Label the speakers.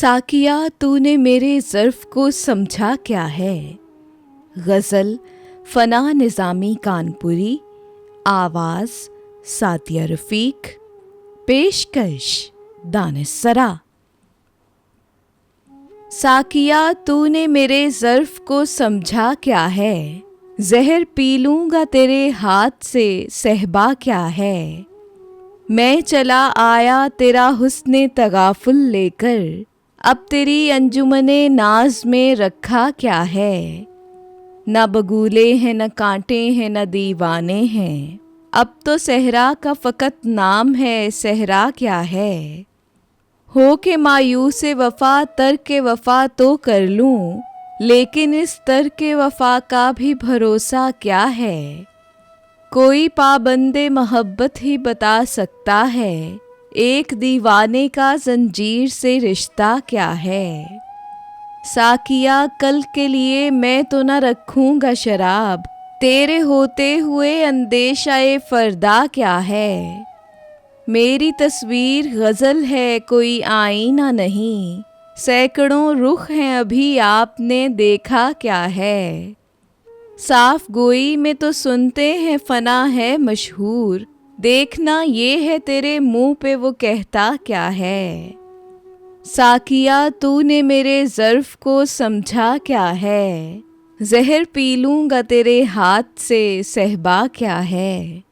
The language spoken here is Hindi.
Speaker 1: साकिया तूने मेरे ज़र्फ़ को समझा क्या है। गज़ल फ़ना निज़ामी कानपुरी, आवाज़ सादिया रफ़ीक, पेशकश दानिश-सरा। साकिया तूने मेरे ज़र्फ़ को समझा क्या है, ज़हर पी लूँगा तेरे हाथ से सहबा क्या है। मैं चला आया तेरा हुस्न तगाफुल लेकर, अब तेरी अंजुमने नाज में रखा क्या है। न बगुले हैं न कांटे हैं न दीवाने हैं, अब तो सहरा का फ़कत नाम है, सहरा क्या है। हो के मायूस वफ़ा तर्क वफ़ा तो कर लूँ, लेकिन इस तर्क वफ़ा का भी भरोसा क्या है। कोई पाबंदे मोहब्बत ही बता सकता है, एक दीवाने का जंजीर से रिश्ता क्या है। साकिया कल के लिए मैं तो न रखूँगा शराब, तेरे होते हुए अंदेशाए फ़रदा क्या है। मेरी तस्वीर गज़ल है कोई आईना नहीं, सैकड़ों रुख हैं अभी आपने देखा क्या है। साफ गोई में तो सुनते हैं फ़ना है मशहूर, देखना ये है तेरे मुँह पे वो कहता क्या है। साकिया तूने मेरे ज़र्फ़ को समझा क्या है, ज़हर पी लूँगा तेरे हाथ से सहबा क्या है।